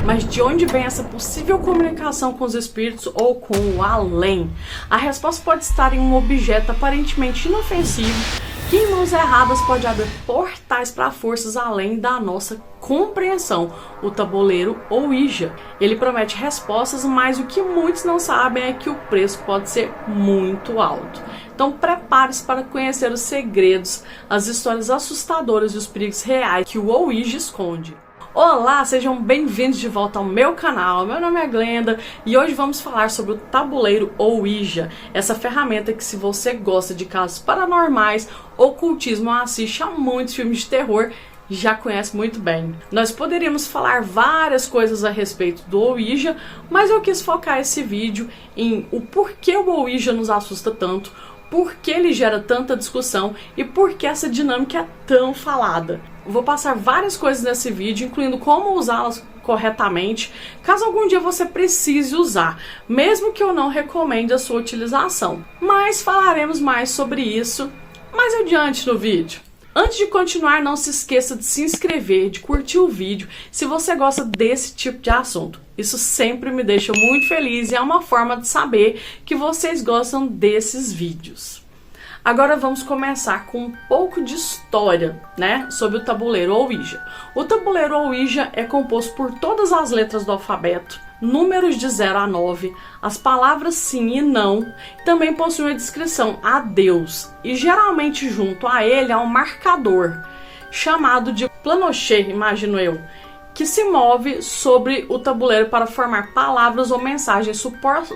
Mas de onde vem essa possível comunicação com os espíritos ou com o além? A resposta pode estar em um objeto aparentemente inofensivo que em mãos erradas pode abrir portais para forças além da nossa compreensão, o tabuleiro Ouija. Ele promete respostas, mas o que muitos não sabem é que o preço pode ser muito alto. Então prepare-se para conhecer os segredos, as histórias assustadoras e os perigos reais que o Ouija esconde. Olá, sejam bem-vindos de volta ao meu canal. Meu nome é Glenda e hoje vamos falar sobre o tabuleiro Ouija, essa ferramenta que, se você gosta de casos paranormais, ocultismo ou assiste a muitos filmes de terror, já conhece muito bem. Nós poderíamos falar várias coisas a respeito do Ouija, mas eu quis focar esse vídeo em o porquê o Ouija nos assusta tanto, por que ele gera tanta discussão e por que essa dinâmica é tão falada. Vou passar várias coisas nesse vídeo, incluindo como usá-las corretamente, caso algum dia você precise usar, mesmo que eu não recomende a sua utilização. Mas falaremos mais sobre isso mais adiante no vídeo. Antes de continuar, não se esqueça de se inscrever, de curtir o vídeo, se você gosta desse tipo de assunto. Isso sempre me deixa muito feliz e é uma forma de saber que vocês gostam desses vídeos. Agora vamos começar com um pouco de história, sobre o tabuleiro Ouija. O tabuleiro Ouija é composto por todas as letras do alfabeto, números de 0 a 9, as palavras sim e não, também possui uma descrição adeus, e geralmente junto a ele há um marcador, chamado de planochê, imagino eu, que se move sobre o tabuleiro para formar palavras ou mensagens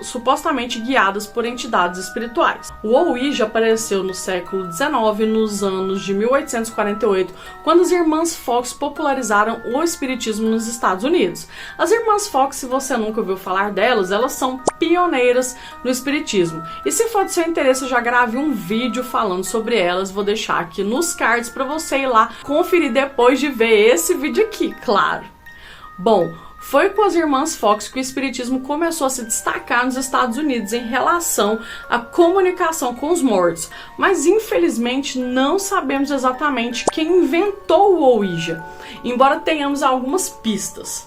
supostamente guiadas por entidades espirituais. O Ouija apareceu no século XIX, nos anos de 1848, quando as Irmãs Fox popularizaram o espiritismo nos Estados Unidos. As Irmãs Fox, se você nunca ouviu falar delas, elas são pioneiras no espiritismo. E se for de seu interesse, eu já gravei um vídeo falando sobre elas, vou deixar aqui nos cards para você ir lá conferir depois de ver esse vídeo aqui, claro. Bom, foi com as Irmãs Fox que o espiritismo começou a se destacar nos Estados Unidos em relação à comunicação com os mortos, mas infelizmente não sabemos exatamente quem inventou o Ouija, embora tenhamos algumas pistas.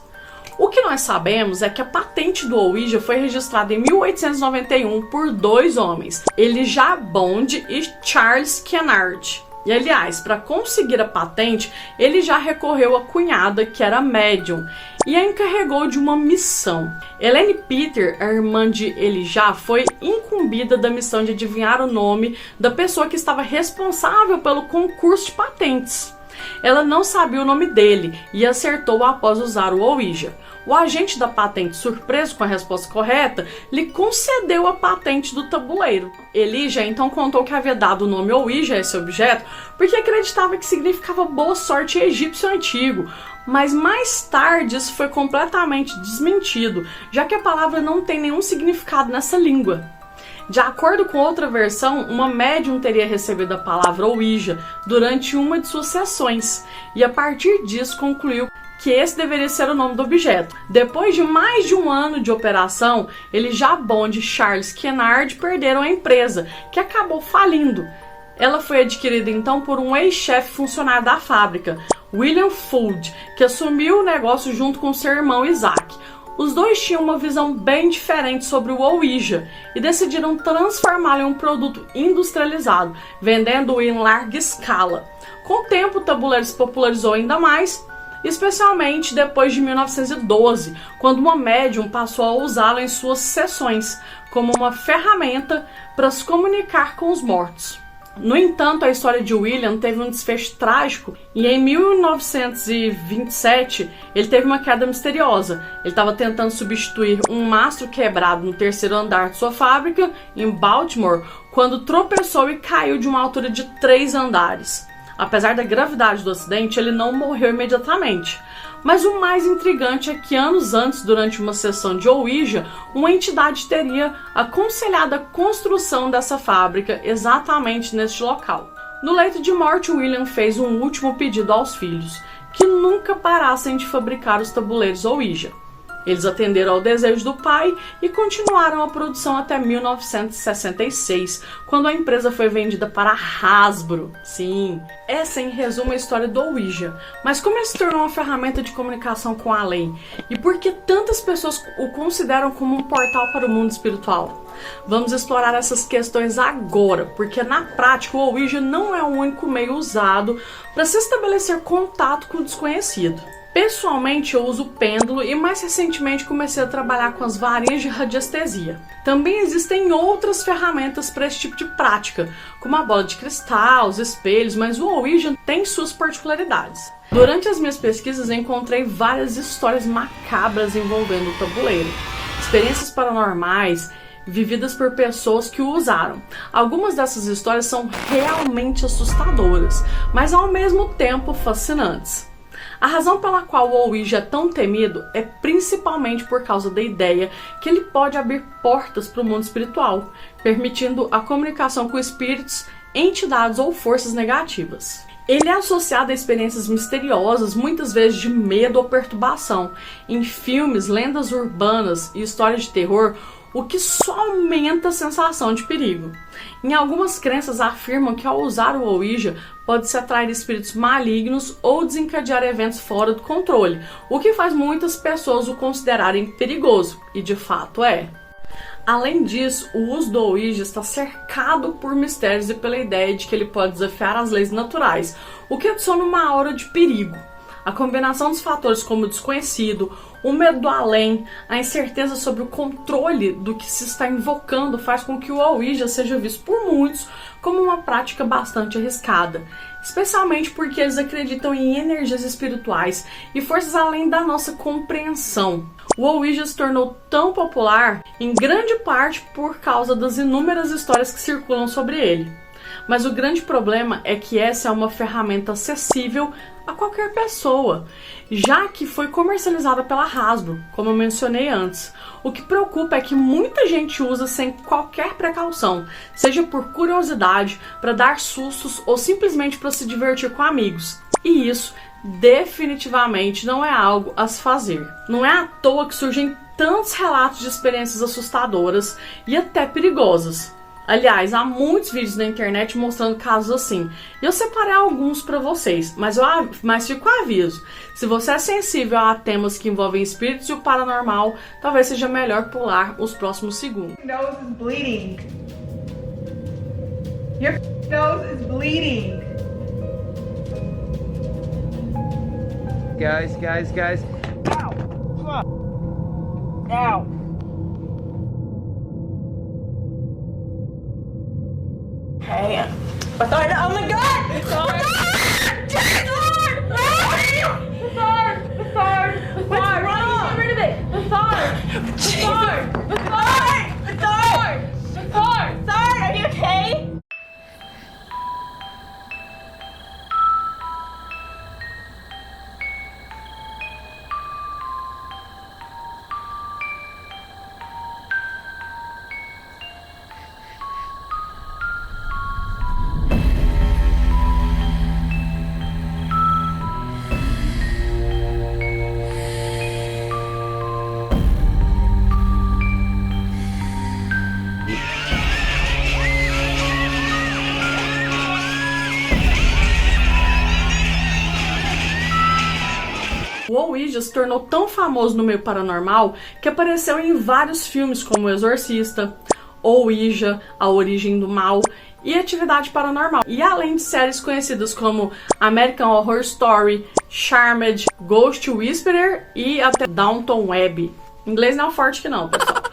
O que nós sabemos é que a patente do Ouija foi registrada em 1891 por dois homens, Elijah Bond e Charles Kennard. E aliás, para conseguir a patente, ele já recorreu à cunhada, que era médium, e a encarregou de uma missão. Elaine Peter, a irmã de Elijah, foi incumbida da missão de adivinhar o nome da pessoa que estava responsável pelo concurso de patentes. Ela não sabia o nome dele e acertou após usar o Ouija. O agente da patente, surpreso com a resposta correta, lhe concedeu a patente do tabuleiro. Elijah então contou que havia dado o nome Ouija a esse objeto porque acreditava que significava boa sorte egípcio antigo, mas mais tarde isso foi completamente desmentido, já que a palavra não tem nenhum significado nessa língua. De acordo com outra versão, uma médium teria recebido a palavra Ouija durante uma de suas sessões e a partir disso concluiu que esse deveria ser o nome do objeto. Depois de mais de um ano de operação, Elijah Bond e Charles Kennard perderam a empresa, que acabou falindo. Ela foi adquirida então por um ex-chefe funcionário da fábrica, William Fuld, que assumiu o negócio junto com seu irmão Isaac. Os dois tinham uma visão bem diferente sobre o Ouija e decidiram transformá-lo em um produto industrializado, vendendo-o em larga escala. Com o tempo, o tabuleiro se popularizou ainda mais, especialmente depois de 1912, quando uma médium passou a usá-lo em suas sessões como uma ferramenta para se comunicar com os mortos. No entanto, a história de William teve um desfecho trágico e em 1927 ele teve uma queda misteriosa. Ele estava tentando substituir um mastro quebrado no terceiro andar de sua fábrica em Baltimore quando tropeçou e caiu de uma altura de 3 andares. Apesar da gravidade do acidente, ele não morreu imediatamente. Mas o mais intrigante é que anos antes, durante uma sessão de Ouija, uma entidade teria aconselhado a construção dessa fábrica exatamente neste local. No leito de morte, William fez um último pedido aos filhos, que nunca parassem de fabricar os tabuleiros Ouija. Eles atenderam ao desejo do pai e continuaram a produção até 1966, quando a empresa foi vendida para a Hasbro. Sim, essa é em resumo a história do Ouija. Mas como ele se tornou uma ferramenta de comunicação com o além? E por que tantas pessoas o consideram como um portal para o mundo espiritual? Vamos explorar essas questões agora, porque na prática o Ouija não é o único meio usado para se estabelecer contato com o desconhecido. Pessoalmente eu uso o pêndulo e mais recentemente comecei a trabalhar com as varinhas de radiestesia. Também existem outras ferramentas para esse tipo de prática, como a bola de cristal, os espelhos, mas o Ouija tem suas particularidades. Durante as minhas pesquisas eu encontrei várias histórias macabras envolvendo o tabuleiro, experiências paranormais vividas por pessoas que o usaram. Algumas dessas histórias são realmente assustadoras, mas ao mesmo tempo fascinantes. A razão pela qual o Ouija é tão temido é principalmente por causa da ideia que ele pode abrir portas para o mundo espiritual, permitindo a comunicação com espíritos, entidades ou forças negativas. Ele é associado a experiências misteriosas, muitas vezes de medo ou perturbação. Em filmes, lendas urbanas e histórias de terror, o que só aumenta a sensação de perigo. Em algumas crenças afirmam que ao usar o Ouija pode-se atrair espíritos malignos ou desencadear eventos fora do controle, o que faz muitas pessoas o considerarem perigoso, e de fato é. Além disso, o uso do Ouija está cercado por mistérios e pela ideia de que ele pode desafiar as leis naturais, o que adiciona uma aura de perigo. A combinação dos fatores como o desconhecido, o medo do além, a incerteza sobre o controle do que se está invocando faz com que o Ouija seja visto por muitos como uma prática bastante arriscada, especialmente porque eles acreditam em energias espirituais e forças além da nossa compreensão. O Ouija se tornou tão popular em grande parte por causa das inúmeras histórias que circulam sobre ele. Mas o grande problema é que essa é uma ferramenta acessível a qualquer pessoa, já que foi comercializada pela Hasbro, como eu mencionei antes. O que preocupa é que muita gente usa sem qualquer precaução, seja por curiosidade, para dar sustos ou simplesmente para se divertir com amigos. E isso definitivamente não é algo a se fazer. Não é à toa que surgem tantos relatos de experiências assustadoras e até perigosas. Aliás, há muitos vídeos na internet mostrando casos assim. E eu separei alguns para vocês, mas fica o aviso. Se você é sensível a temas que envolvem espíritos e o paranormal, talvez seja melhor pular os próximos segundos. Your nose is bleeding. Your nose is bleeding. Guys. Ow! Ow. Hey, oh my God! The sword! What's wrong? Get rid of it! The sword! Are you okay? O Ouija se tornou tão famoso no meio paranormal que apareceu em vários filmes como O Exorcista, Ouija, A Origem do Mal e Atividade Paranormal. E além de séries conhecidas como American Horror Story, Charmed, Ghost Whisperer e até Downton Abbey. Inglês não é forte que não, pessoal.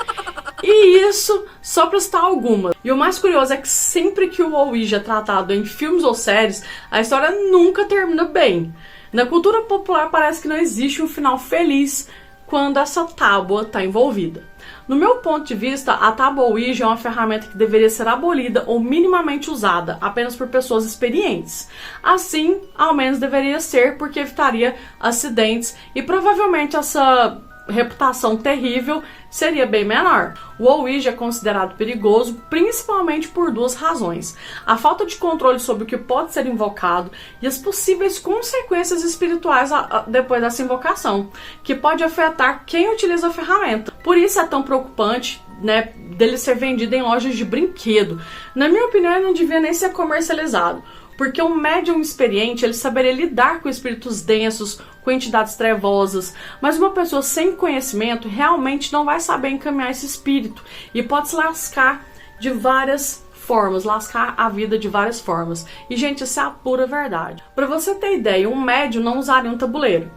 E isso só para citar algumas. E o mais curioso é que sempre que o Ouija é tratado em filmes ou séries, a história nunca termina bem. Na cultura popular parece que não existe um final feliz quando essa tábua está envolvida. No meu ponto de vista, a tábua Ouija é uma ferramenta que deveria ser abolida ou minimamente usada apenas por pessoas experientes. Assim, ao menos deveria ser, porque evitaria acidentes e provavelmente essa reputação terrível seria bem menor. O Ouija é considerado perigoso principalmente por duas razões: a falta de controle sobre o que pode ser invocado e as possíveis consequências espirituais depois dessa invocação, que pode afetar quem utiliza a ferramenta. Por isso é tão preocupante, né, dele ser vendido em lojas de brinquedo. Na minha opinião, ele não devia nem ser comercializado, porque um médium experiente, ele saberia lidar com espíritos densos, com entidades trevosas, mas uma pessoa sem conhecimento realmente não vai saber encaminhar esse espírito e pode se lascar de várias formas, lascar a vida de várias formas. E, gente, isso é a pura verdade. Para você ter ideia, um médium não usaria um tabuleiro,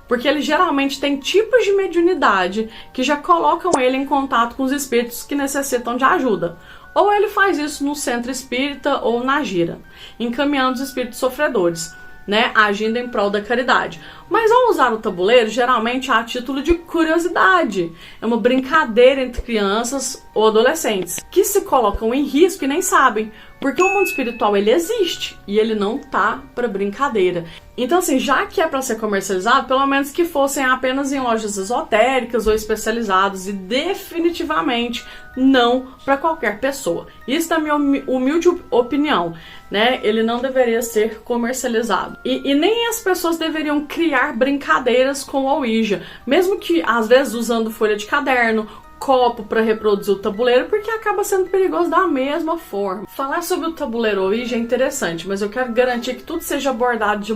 porque ele geralmente tem tipos de mediunidade que já colocam ele em contato com os espíritos que necessitam de ajuda. Ou ele faz isso no centro espírita ou na gira, encaminhando os espíritos sofredores, né, agindo em prol da caridade. Mas ao usar o tabuleiro, geralmente a título de curiosidade. É uma brincadeira entre crianças ou adolescentes, que se colocam em risco e nem sabem, porque o mundo espiritual, ele existe e ele não tá para brincadeira. Então, assim, já que é para ser comercializado, pelo menos que fossem apenas em lojas esotéricas ou especializadas, e definitivamente não para qualquer pessoa. Isso é a minha humilde opinião, né? Ele não deveria ser comercializado. E nem as pessoas deveriam criar brincadeiras com o Ouija, mesmo que às vezes usando folha de caderno, copo para reproduzir o tabuleiro, porque acaba sendo perigoso da mesma forma. Falar sobre o tabuleiro Ouija é interessante, mas eu quero garantir que tudo seja abordado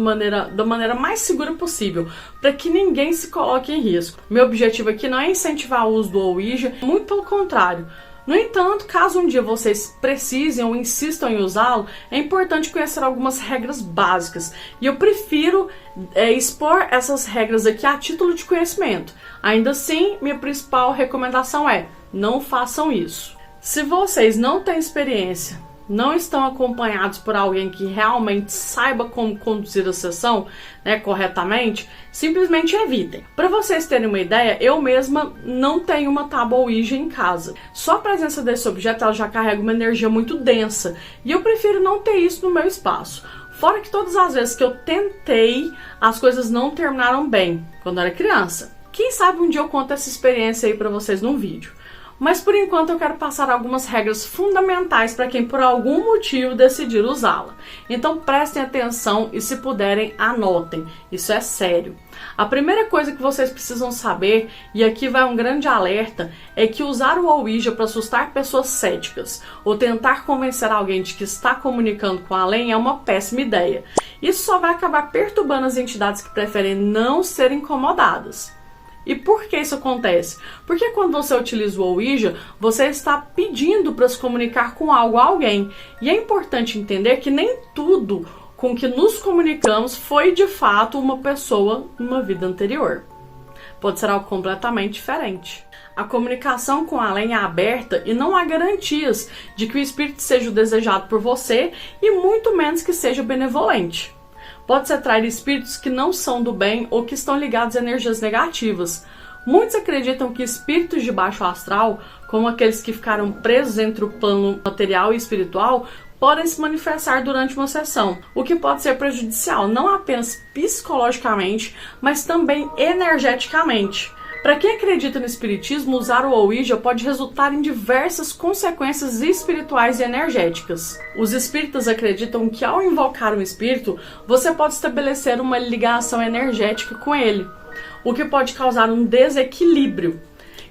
da maneira mais segura possível, para que ninguém se coloque em risco. Meu objetivo aqui não é incentivar o uso do Ouija, muito pelo contrário. No entanto, caso um dia vocês precisem ou insistam em usá-lo, é importante conhecer algumas regras básicas. E eu prefiro expor essas regras aqui a título de conhecimento. Ainda assim, minha principal recomendação é: não façam isso. Se vocês não têm experiência, não estão acompanhados por alguém que realmente saiba como conduzir a sessão, né, corretamente, simplesmente evitem. Para vocês terem uma ideia, eu mesma não tenho uma tábua Ouija em casa. Só a presença desse objeto, ela já carrega uma energia muito densa, e eu prefiro não ter isso no meu espaço. Fora que todas as vezes que eu tentei, as coisas não terminaram bem, quando eu era criança. Quem sabe um dia eu conto essa experiência aí para vocês num vídeo. Mas por enquanto eu quero passar algumas regras fundamentais para quem por algum motivo decidir usá-la. Então prestem atenção e, se puderem, anotem. Isso é sério. A primeira coisa que vocês precisam saber, e aqui vai um grande alerta, é que usar o Ouija para assustar pessoas céticas ou tentar convencer alguém de que está comunicando com além é uma péssima ideia. Isso só vai acabar perturbando as entidades que preferem não ser incomodadas. E por que isso acontece? Porque quando você utiliza o Ouija, você está pedindo para se comunicar com algo ou alguém. E é importante entender que nem tudo com que nos comunicamos foi de fato uma pessoa numa vida anterior. Pode ser algo completamente diferente. A comunicação com além é aberta e não há garantias de que o espírito seja o desejado por você e muito menos que seja benevolente. Pode-se atrair espíritos que não são do bem ou que estão ligados a energias negativas. Muitos acreditam que espíritos de baixo astral, como aqueles que ficaram presos entre o plano material e espiritual, podem se manifestar durante uma sessão, o que pode ser prejudicial não apenas psicologicamente, mas também energeticamente. Para quem acredita no espiritismo, usar o Ouija pode resultar em diversas consequências espirituais e energéticas. Os espíritas acreditam que ao invocar um espírito, você pode estabelecer uma ligação energética com ele, o que pode causar um desequilíbrio.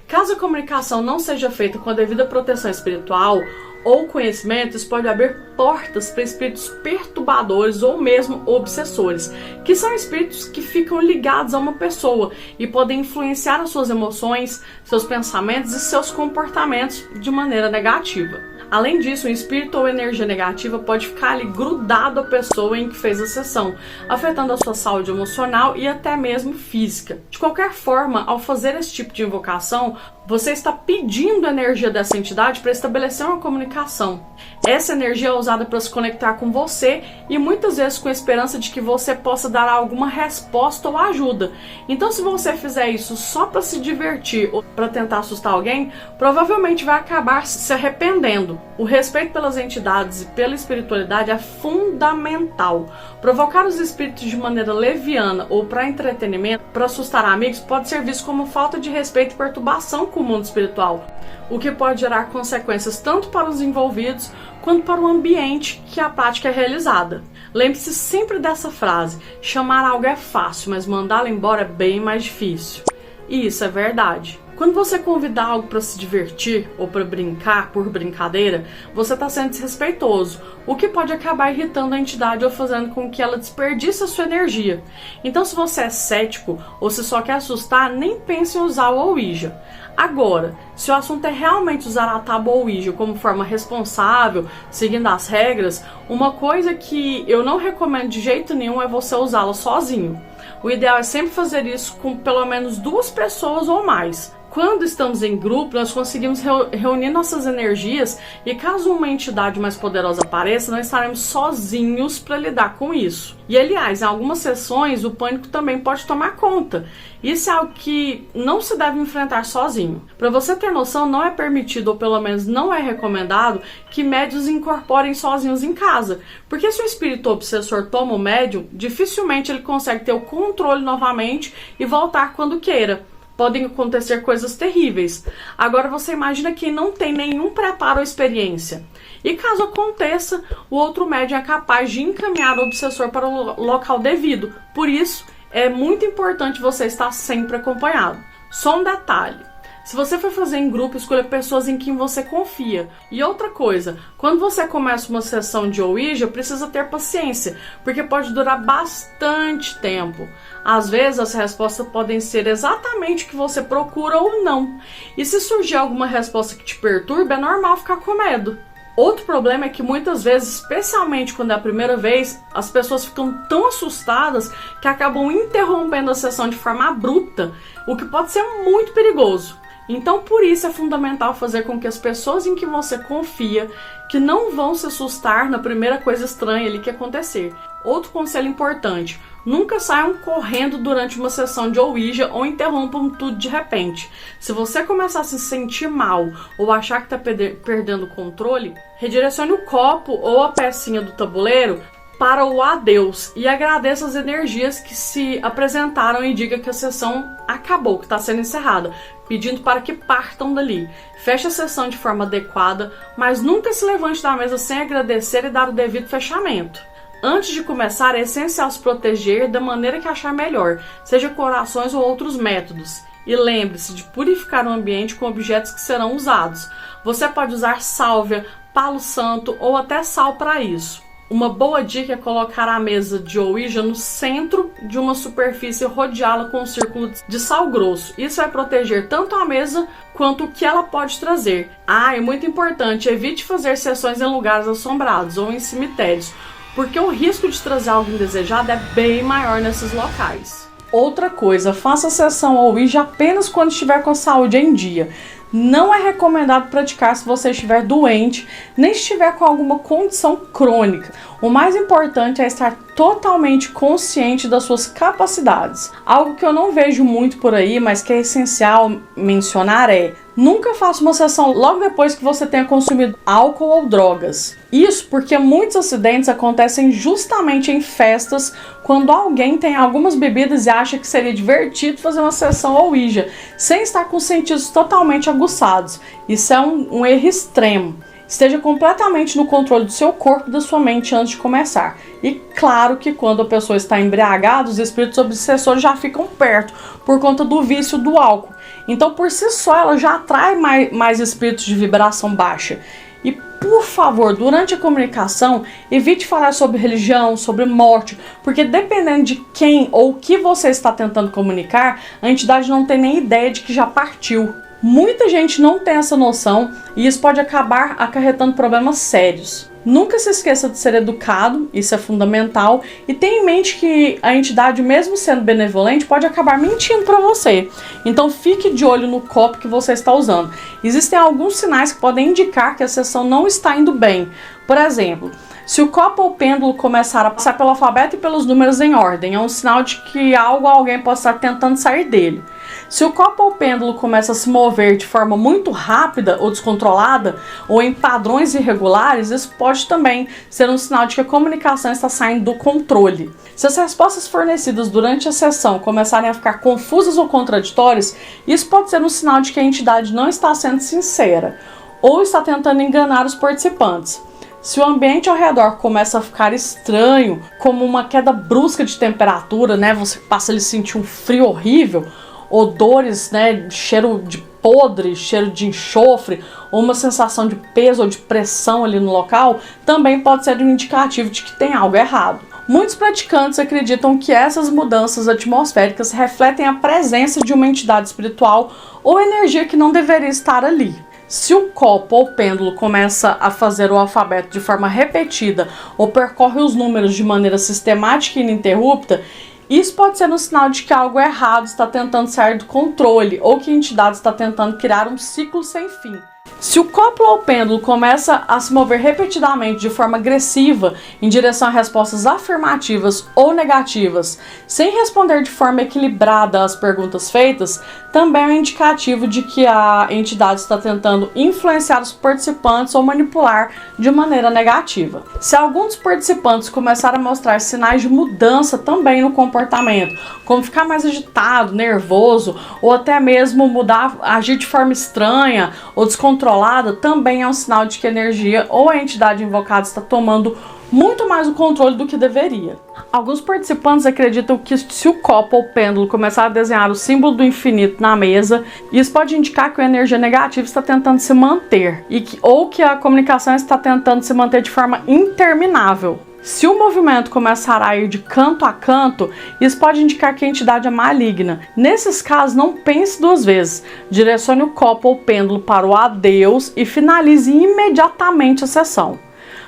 Caso a comunicação não seja feita com a devida proteção espiritual ou conhecimento, isso pode abrir portas para espíritos perturbadores ou mesmo obsessores, que são espíritos que ficam ligados a uma pessoa e podem influenciar as suas emoções, seus pensamentos e seus comportamentos de maneira negativa. Além disso, um espírito ou energia negativa pode ficar ali grudado à pessoa em que fez a sessão, afetando a sua saúde emocional e até mesmo física. De qualquer forma, ao fazer esse tipo de invocação, você está pedindo a energia dessa entidade para estabelecer uma comunicação. Essa energia é usada para se conectar com você e muitas vezes com a esperança de que você possa dar alguma resposta ou ajuda. Então, se você fizer isso só para se divertir ou para tentar assustar alguém, provavelmente vai acabar se arrependendo. O respeito pelas entidades e pela espiritualidade é fundamental. Provocar os espíritos de maneira leviana ou para entretenimento, para assustar amigos, pode ser visto como falta de respeito e perturbação com o mundo espiritual, o que pode gerar consequências tanto para os envolvidos quanto para o ambiente que a prática é realizada. Lembre-se sempre dessa frase: chamar algo é fácil, mas mandá-lo embora é bem mais difícil. E isso é verdade. Quando você convidar algo para se divertir ou para brincar por brincadeira, você está sendo desrespeitoso, o que pode acabar irritando a entidade ou fazendo com que ela desperdice a sua energia. Então, se você é cético ou se só quer assustar, nem pense em usar o Ouija. Agora, se o assunto é realmente usar a tábua Ouija como forma responsável, seguindo as regras, uma coisa que eu não recomendo de jeito nenhum é você usá-la sozinho. O ideal é sempre fazer isso com pelo menos 2 pessoas ou mais. Quando estamos em grupo, nós conseguimos reunir nossas energias e caso uma entidade mais poderosa apareça, não estaremos sozinhos para lidar com isso. E aliás, em algumas sessões, o pânico também pode tomar conta. Isso é algo que não se deve enfrentar sozinho. Para você ter noção, não é permitido, ou pelo menos não é recomendado, que médiuns incorporem sozinhos em casa. Porque se o espírito obsessor toma o médium, dificilmente ele consegue ter o controle novamente e voltar quando queira. Podem acontecer coisas terríveis. Agora você imagina quem não tem nenhum preparo ou experiência. E caso aconteça, o outro médium é capaz de encaminhar o obsessor para o local devido. Por isso, é muito importante você estar sempre acompanhado. Só um detalhe: se você for fazer em grupo, escolha pessoas em quem você confia. E outra coisa, quando você começa uma sessão de Ouija, precisa ter paciência, porque pode durar bastante tempo. Às vezes as respostas podem ser exatamente o que você procura ou não. E se surgir alguma resposta que te perturba, é normal ficar com medo. Outro problema é que muitas vezes, especialmente quando é a primeira vez, as pessoas ficam tão assustadas que acabam interrompendo a sessão de forma abrupta, o que pode ser muito perigoso. Então, por isso é fundamental fazer com que as pessoas em que você confia, que não vão se assustar na primeira coisa estranha ali que acontecer. Outro conselho importante: nunca saiam correndo durante uma sessão de Ouija ou interrompam tudo de repente. Se você começar a se sentir mal ou achar que está perdendo o controle, redirecione o copo ou a pecinha do tabuleiro para o adeus e agradeça as energias que se apresentaram e diga que a sessão acabou, que está sendo encerrada, pedindo para que partam dali. Feche a sessão de forma adequada, mas nunca se levante da mesa sem agradecer e dar o devido fechamento. Antes de começar, é essencial se proteger da maneira que achar melhor, seja com orações ou outros métodos. E lembre-se de purificar o ambiente com objetos que serão usados. Você pode usar sálvia, palo santo ou até sal para isso. Uma boa dica é colocar a mesa de Ouija no centro de uma superfície e rodeá-la com um círculo de sal grosso. Isso vai proteger tanto a mesa quanto o que ela pode trazer. E muito importante, evite fazer sessões em lugares assombrados ou em cemitérios, porque o risco de trazer algo indesejado é bem maior nesses locais. Outra coisa, faça a sessão Ouija apenas quando estiver com a saúde em dia. Não é recomendado praticar se você estiver doente, nem estiver com alguma condição crônica. O mais importante é estar totalmente consciente das suas capacidades. Algo que eu não vejo muito por aí, mas que é essencial mencionar é: nunca faça uma sessão logo depois que você tenha consumido álcool ou drogas. Isso porque muitos acidentes acontecem justamente em festas, quando alguém tem algumas bebidas e acha que seria divertido fazer uma sessão Ouija, sem estar com os sentidos totalmente aguçados. Isso é um erro extremo. Esteja completamente no controle do seu corpo e da sua mente antes de começar. E claro que quando a pessoa está embriagada, os espíritos obsessores já ficam perto, por conta do vício do álcool. Então, por si só, ela já atrai mais espíritos de vibração baixa. E, por favor, durante a comunicação, evite falar sobre religião, sobre morte, porque dependendo de quem ou o que você está tentando comunicar, a entidade não tem nem ideia de que já partiu. Muita gente não tem essa noção e isso pode acabar acarretando problemas sérios. Nunca se esqueça de ser educado, isso é fundamental, e tenha em mente que a entidade, mesmo sendo benevolente, pode acabar mentindo para você. Então fique de olho no copo que você está usando. Existem alguns sinais que podem indicar que a sessão não está indo bem. Por exemplo, se o copo ou pêndulo começar a passar pelo alfabeto e pelos números em ordem, é um sinal de que algo ou alguém pode estar tentando sair dele. Se o copo ou pêndulo começa a se mover de forma muito rápida ou descontrolada, ou em padrões irregulares, isso pode também ser um sinal de que a comunicação está saindo do controle. Se as respostas fornecidas durante a sessão começarem a ficar confusas ou contraditórias, isso pode ser um sinal de que a entidade não está sendo sincera ou está tentando enganar os participantes. Se o ambiente ao redor começa a ficar estranho, como uma queda brusca de temperatura, né? Você passa a sentir um frio horrível, odores, né? Cheiro de podre, cheiro de enxofre, ou uma sensação de peso ou de pressão ali no local, também pode ser um indicativo de que tem algo errado. Muitos praticantes acreditam que essas mudanças atmosféricas refletem a presença de uma entidade espiritual ou energia que não deveria estar ali. Se o copo ou pêndulo começa a fazer o alfabeto de forma repetida ou percorre os números de maneira sistemática e ininterrupta, isso pode ser um sinal de que algo errado está tentando sair do controle ou que a entidade está tentando criar um ciclo sem fim. Se o copo ou pêndulo começa a se mover repetidamente de forma agressiva em direção a respostas afirmativas ou negativas, sem responder de forma equilibrada às perguntas feitas, também é um indicativo de que a entidade está tentando influenciar os participantes ou manipular de maneira negativa. Se alguns participantes começarem a mostrar sinais de mudança também no comportamento, como ficar mais agitado, nervoso, ou até mesmo mudar, agir de forma estranha ou descontrolada, também é um sinal de que a energia ou a entidade invocada está tomando muito mais o controle do que deveria. Alguns participantes acreditam que se o copo ou pêndulo começar a desenhar o símbolo do infinito na mesa, isso pode indicar que a energia negativa está tentando se manter ou que a comunicação está tentando se manter de forma interminável. Se o movimento começar a ir de canto a canto, isso pode indicar que a entidade é maligna. Nesses casos, não pense duas vezes. Direcione o copo ou pêndulo para o adeus e finalize imediatamente a sessão.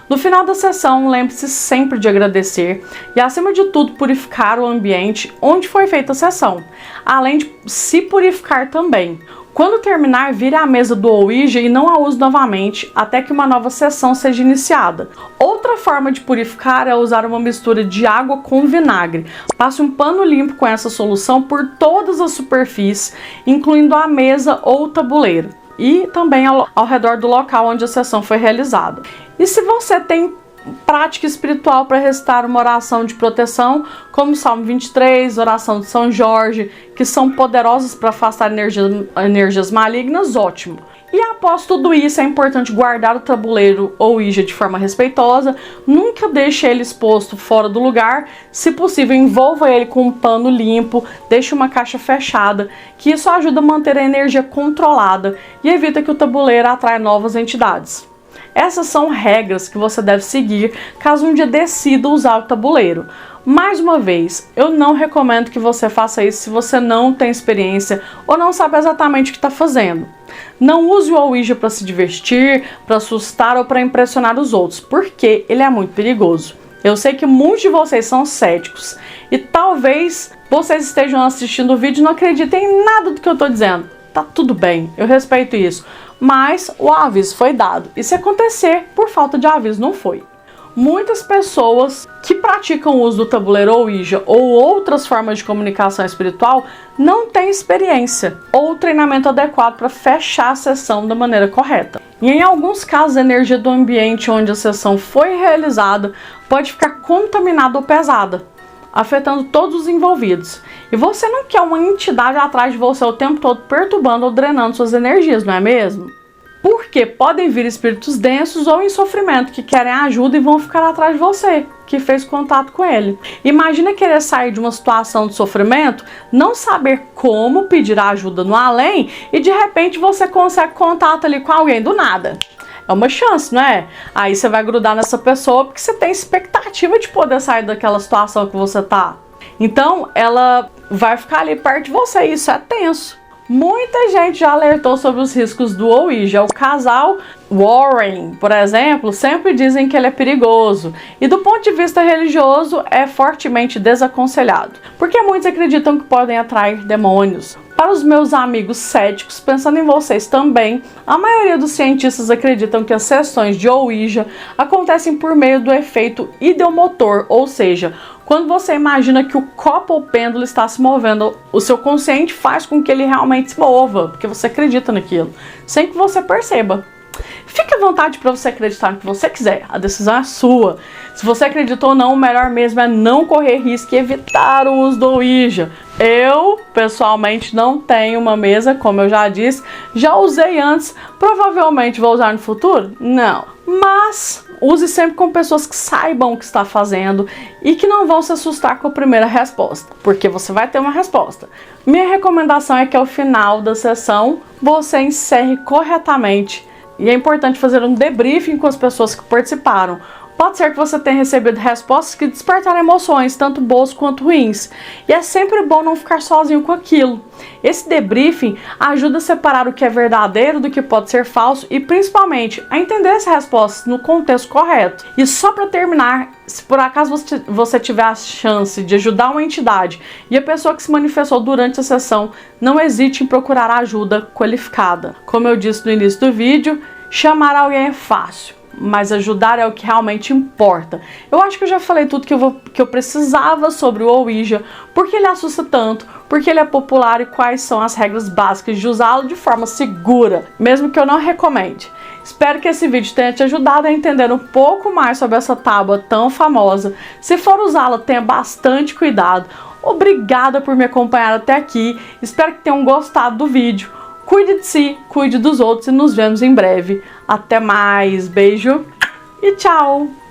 No final da sessão, lembre-se sempre de agradecer e, acima de tudo, purificar o ambiente onde foi feita a sessão, além de se purificar também. Quando terminar, vire a mesa do Ouija e não a use novamente até que uma nova sessão seja iniciada. Outra forma de purificar é usar uma mistura de água com vinagre. Passe um pano limpo com essa solução por todas as superfícies, incluindo a mesa ou o tabuleiro, e também ao redor do local onde a sessão foi realizada. E se você tem prática espiritual para recitar uma oração de proteção, como o Salmo 23, oração de São Jorge, que são poderosas para afastar energias malignas, ótimo. E após tudo isso, é importante guardar o tabuleiro ou Ouija de forma respeitosa, nunca deixe ele exposto fora do lugar, se possível envolva ele com um pano limpo, deixe uma caixa fechada, que isso ajuda a manter a energia controlada e evita que o tabuleiro atraia novas entidades. Essas são regras que você deve seguir caso um dia decida usar o tabuleiro. Mais uma vez, eu não recomendo que você faça isso se você não tem experiência ou não sabe exatamente o que está fazendo. Não use o Ouija para se divertir, para assustar ou para impressionar os outros, porque ele é muito perigoso. Eu sei que muitos de vocês são céticos e talvez vocês estejam assistindo o vídeo e não acreditem em nada do que eu estou dizendo. Tá tudo bem, eu respeito isso, mas o aviso foi dado e se acontecer, por falta de aviso, não foi. Muitas pessoas que praticam o uso do tabuleiro Ouija ou outras formas de comunicação espiritual não têm experiência ou treinamento adequado para fechar a sessão da maneira correta. E em alguns casos, a energia do ambiente onde a sessão foi realizada pode ficar contaminada ou pesada, afetando todos os envolvidos. E você não quer uma entidade atrás de você o tempo todo perturbando ou drenando suas energias, não é mesmo? Porque podem vir espíritos densos ou em sofrimento que querem ajuda e vão ficar atrás de você, que fez contato com ele. Imagina querer sair de uma situação de sofrimento, não saber como pedir ajuda no além e de repente você consegue contato ali com alguém do nada. É uma chance, não é? Aí você vai grudar nessa pessoa porque você tem expectativa de poder sair daquela situação que você tá. Então, ela vai ficar ali perto de você e isso é tenso. Muita gente já alertou sobre os riscos do Ouija. O casal Warren, por exemplo, sempre dizem que ele é perigoso. E do ponto de vista religioso, é fortemente desaconselhado. Porque muitos acreditam que podem atrair demônios. Para os meus amigos céticos, pensando em vocês também, a maioria dos cientistas acreditam que as sessões de Ouija acontecem por meio do efeito ideomotor, ou seja, Quando você imagina que o copo ou pêndulo está se movendo, o seu consciente faz com que ele realmente se mova, porque você acredita naquilo, sem que você perceba. Fique à vontade para você acreditar no que você quiser, a decisão é sua. Se você acredita ou não, o melhor mesmo é não correr risco e evitar o uso do Ouija. Eu, pessoalmente, não tenho uma mesa, como eu já disse, já usei antes, provavelmente vou usar no futuro? Não. Mas use sempre com pessoas que saibam o que está fazendo e que não vão se assustar com a primeira resposta, porque você vai ter uma resposta. Minha recomendação é que ao final da sessão você encerre corretamente. E é importante fazer um debriefing com as pessoas que participaram. Pode ser que você tenha recebido respostas que despertaram emoções, tanto boas quanto ruins. E é sempre bom não ficar sozinho com aquilo. Esse debriefing ajuda a separar o que é verdadeiro do que pode ser falso e, principalmente, a entender as respostas no contexto correto. E só para terminar, se por acaso você tiver a chance de ajudar uma entidade e a pessoa que se manifestou durante a sessão, não hesite em procurar ajuda qualificada. Como eu disse no início do vídeo, chamar alguém é fácil, mas ajudar é o que realmente importa. Eu acho que eu já falei tudo que eu precisava sobre o Ouija, porque ele assusta tanto, porque ele é popular e quais são as regras básicas de usá-lo de forma segura, mesmo que eu não recomende. Espero que esse vídeo tenha te ajudado a entender um pouco mais sobre essa tábua tão famosa. Se for usá-la, tenha bastante cuidado. Obrigada por me acompanhar até aqui, espero que tenham gostado do vídeo. Cuide de si, cuide dos outros e nos vemos em breve. Até mais, beijo e tchau!